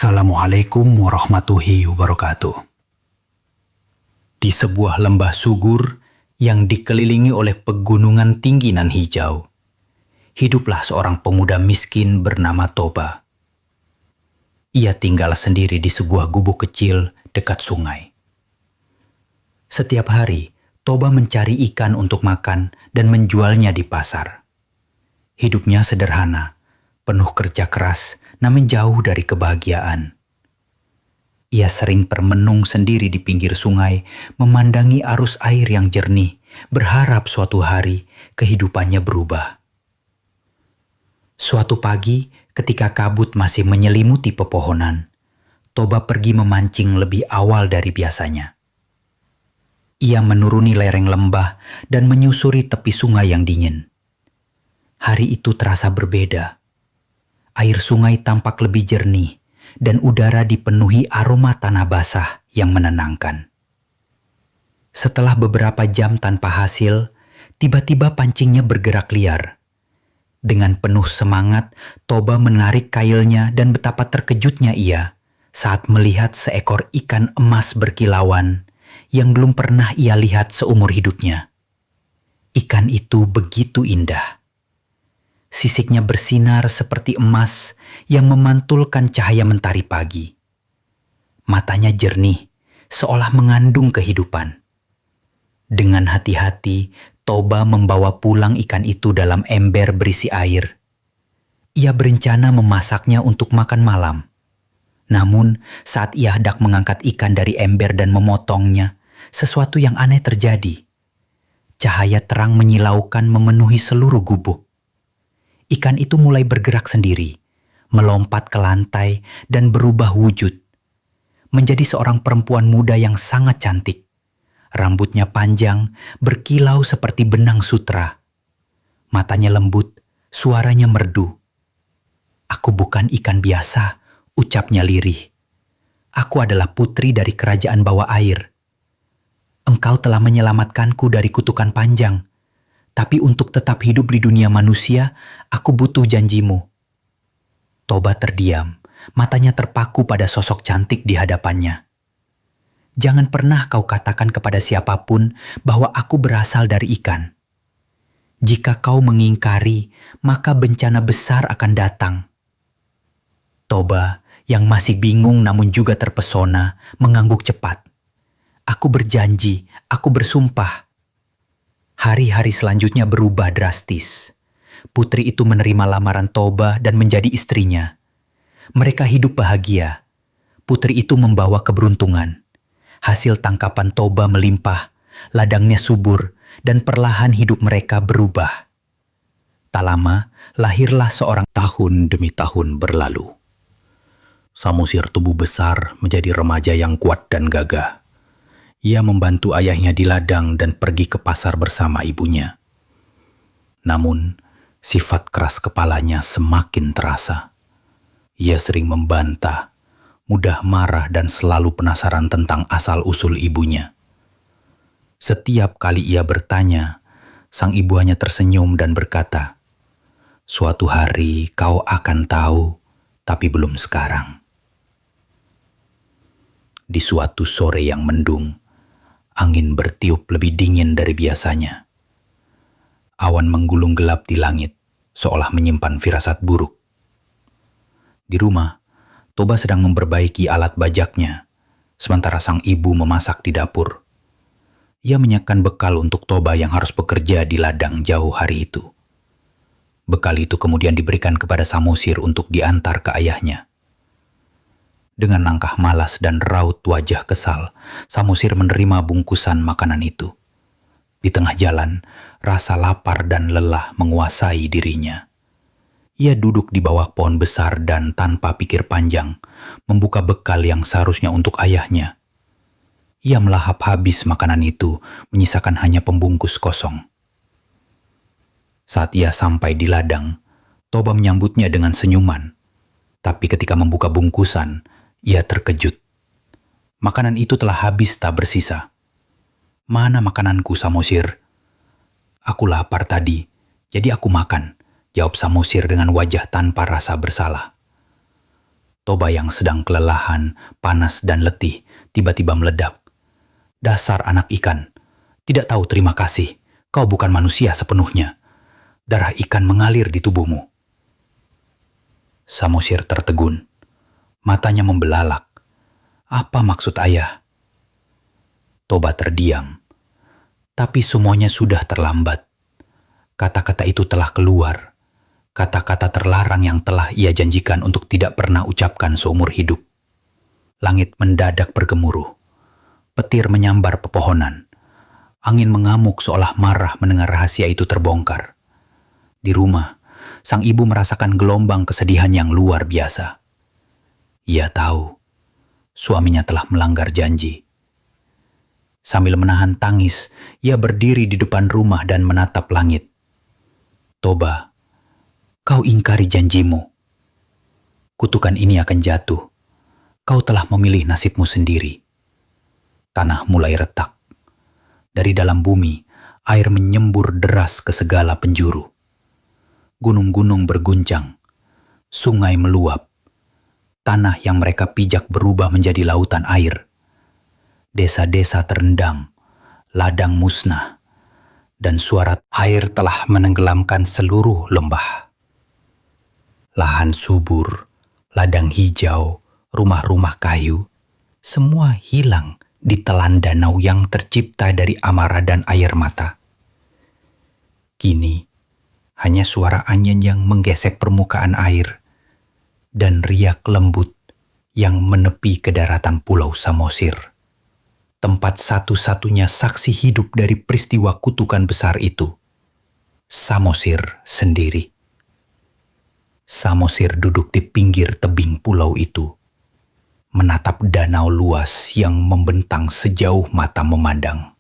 Assalamualaikum warahmatullahi wabarakatuh. Di sebuah lembah subur yang dikelilingi oleh pegunungan tinggi nan hijau, hiduplah seorang pemuda miskin bernama Toba. Ia tinggal sendiri di sebuah gubuk kecil dekat sungai. Setiap hari, Toba mencari ikan untuk makan dan menjualnya di pasar. Hidupnya sederhana, penuh kerja keras, namun jauh dari kebahagiaan. Ia sering bermenung sendiri di pinggir sungai, memandangi arus air yang jernih, berharap suatu hari kehidupannya berubah. Suatu pagi, ketika kabut masih menyelimuti pepohonan, Toba pergi memancing lebih awal dari biasanya. Ia menuruni lereng lembah dan menyusuri tepi sungai yang dingin. Hari itu terasa berbeda. Air sungai tampak lebih jernih dan udara dipenuhi aroma tanah basah yang menenangkan. Setelah beberapa jam tanpa hasil, tiba-tiba pancingnya bergerak liar. Dengan penuh semangat, Toba menarik kailnya dan betapa terkejutnya ia saat melihat seekor ikan emas berkilauan yang belum pernah ia lihat seumur hidupnya. Ikan itu begitu indah. Sisiknya bersinar seperti emas yang memantulkan cahaya mentari pagi. Matanya jernih, seolah mengandung kehidupan. Dengan hati-hati, Toba membawa pulang ikan itu dalam ember berisi air. Ia berencana memasaknya untuk makan malam. Namun, saat ia hendak mengangkat ikan dari ember dan memotongnya, sesuatu yang aneh terjadi. Cahaya terang menyilaukan memenuhi seluruh gubuk. Ikan itu mulai bergerak sendiri, melompat ke lantai dan berubah wujud. Menjadi seorang perempuan muda yang sangat cantik. Rambutnya panjang, berkilau seperti benang sutra. Matanya lembut, suaranya merdu. "Aku bukan ikan biasa," ucapnya lirih. "Aku adalah putri dari kerajaan bawah air. Engkau telah menyelamatkanku dari kutukan panjang. Tapi untuk tetap hidup di dunia manusia, aku butuh janjimu." Toba terdiam, matanya terpaku pada sosok cantik di hadapannya. "Jangan pernah kau katakan kepada siapapun bahwa aku berasal dari ikan. Jika kau mengingkari, maka bencana besar akan datang." Toba, yang masih bingung namun juga terpesona, mengangguk cepat. "Aku berjanji, aku bersumpah." Hari-hari selanjutnya berubah drastis. Putri itu menerima lamaran Toba dan menjadi istrinya. Mereka hidup bahagia. Putri itu membawa keberuntungan. Hasil tangkapan Toba melimpah, ladangnya subur, dan perlahan hidup mereka berubah. Tak lama, lahirlah seorang. Tahun demi tahun berlalu. Samosir tumbuh besar menjadi remaja yang kuat dan gagah. Ia membantu ayahnya di ladang dan pergi ke pasar bersama ibunya. Namun, sifat keras kepalanya semakin terasa. Ia sering membantah, mudah marah dan selalu penasaran tentang asal-usul ibunya. Setiap kali ia bertanya, sang ibu hanya tersenyum dan berkata, "Suatu hari kau akan tahu, tapi belum sekarang." Di suatu sore yang mendung, angin bertiup lebih dingin dari biasanya. Awan menggulung gelap di langit, seolah menyimpan firasat buruk. Di rumah, Toba sedang memperbaiki alat bajaknya, sementara sang ibu memasak di dapur. Ia menyiapkan bekal untuk Toba yang harus bekerja di ladang jauh hari itu. Bekal itu kemudian diberikan kepada Samosir untuk diantar ke ayahnya. Dengan langkah malas dan raut wajah kesal, Samosir menerima bungkusan makanan itu. Di tengah jalan, rasa lapar dan lelah menguasai dirinya. Ia duduk di bawah pohon besar dan tanpa pikir panjang, membuka bekal yang seharusnya untuk ayahnya. Ia melahap habis makanan itu, menyisakan hanya pembungkus kosong. Saat ia sampai di ladang, Toba menyambutnya dengan senyuman. Tapi ketika membuka bungkusan, ia terkejut. Makanan itu telah habis tak bersisa. "Mana makananku, Samosir?" "Aku lapar tadi, jadi aku makan," jawab Samosir dengan wajah tanpa rasa bersalah. Toba yang sedang kelelahan, panas dan letih tiba-tiba meledak. Dasar anak ikan, tidak tahu terima kasih. Kau bukan manusia sepenuhnya. Darah ikan mengalir di tubuhmu. Samosir tertegun. Matanya membelalak. Apa maksud ayah? Toba terdiam. Tapi semuanya sudah terlambat. Kata-kata itu telah keluar. Kata-kata terlarang yang telah ia janjikan untuk tidak pernah ucapkan seumur hidup. Langit mendadak bergemuruh. Petir menyambar pepohonan. Angin mengamuk seolah marah mendengar rahasia itu terbongkar. Di rumah, sang ibu merasakan gelombang kesedihan yang luar biasa. Ia tahu suaminya telah melanggar janji. Sambil menahan tangis, ia berdiri di depan rumah dan menatap langit. Toba, kau ingkari janjimu. Kutukan ini akan jatuh. Kau telah memilih nasibmu sendiri. Tanah mulai retak. Dari dalam bumi, air menyembur deras ke segala penjuru. Gunung-gunung berguncang. Sungai meluap. Tanah yang mereka pijak berubah menjadi lautan air. Desa-desa terendam, ladang musnah, dan suara air telah menenggelamkan seluruh lembah. Lahan subur, ladang hijau, rumah-rumah kayu, semua hilang ditelan danau yang tercipta dari amarah dan air mata. Kini, hanya suara angin yang menggesek permukaan air dan riak lembut yang menepi ke daratan Pulau Samosir. Tempat satu-satunya saksi hidup dari peristiwa kutukan besar itu. Samosir sendiri. Samosir duduk di pinggir tebing pulau itu, menatap danau luas yang membentang sejauh mata memandang.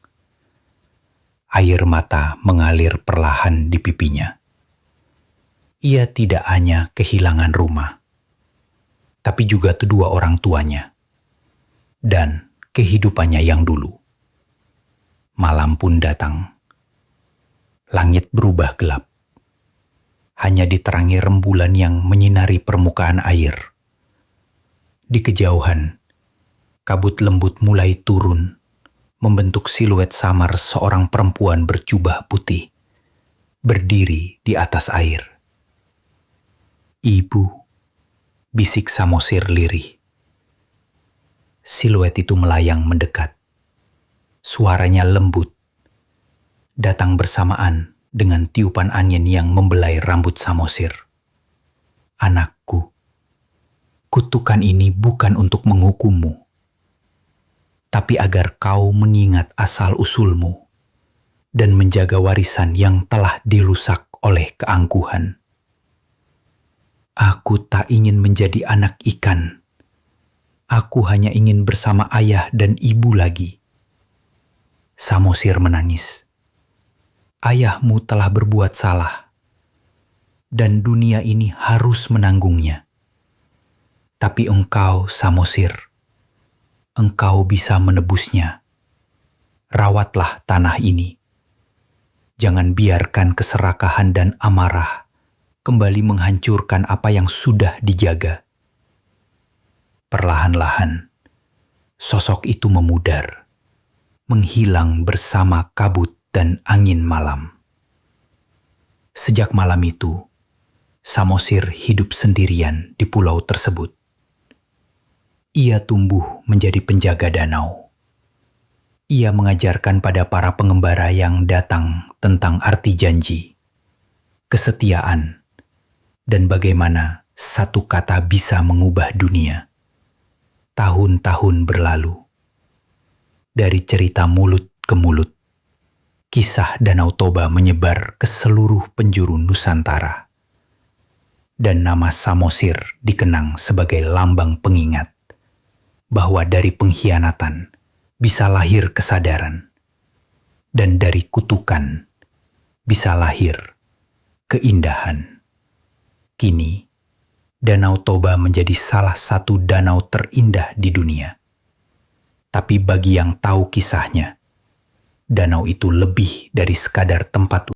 Air mata mengalir perlahan di pipinya. Ia tidak hanya kehilangan rumah, tapi juga kedua orang tuanya, dan kehidupannya yang dulu. Malam pun datang. Langit berubah gelap. Hanya diterangi rembulan yang menyinari permukaan air. Di kejauhan, kabut lembut mulai turun, membentuk siluet samar seorang perempuan berjubah putih, berdiri di atas air. Ibu, bisik Samosir lirih. Siluet itu melayang mendekat. Suaranya lembut. Datang bersamaan dengan tiupan angin yang membelai rambut Samosir. Anakku, kutukan ini bukan untuk menghukummu, tapi agar kau mengingat asal-usulmu dan menjaga warisan yang telah dirusak oleh keangkuhan. Aku tak ingin menjadi anak ikan. Aku hanya ingin bersama ayah dan ibu lagi. Samosir menangis. Ayahmu telah berbuat salah, dan dunia ini harus menanggungnya. Tapi engkau, Samosir, engkau bisa menebusnya. Rawatlah tanah ini. Jangan biarkan keserakahan dan amarah kembali menghancurkan apa yang sudah dijaga. Perlahan-lahan, sosok itu memudar, menghilang bersama kabut dan angin malam. Sejak malam itu, Samosir hidup sendirian di pulau tersebut. Ia tumbuh menjadi penjaga danau. Ia mengajarkan pada para pengembara yang datang tentang arti janji, kesetiaan, dan bagaimana satu kata bisa mengubah dunia. Tahun-tahun berlalu. Dari cerita mulut ke mulut, kisah Danau Toba menyebar ke seluruh penjuru Nusantara. Dan nama Samosir dikenang sebagai lambang pengingat bahwa dari pengkhianatan bisa lahir kesadaran, dan dari kutukan bisa lahir keindahan. Kini, Danau Toba menjadi salah satu danau terindah di dunia. Tapi bagi yang tahu kisahnya, danau itu lebih dari sekadar tempat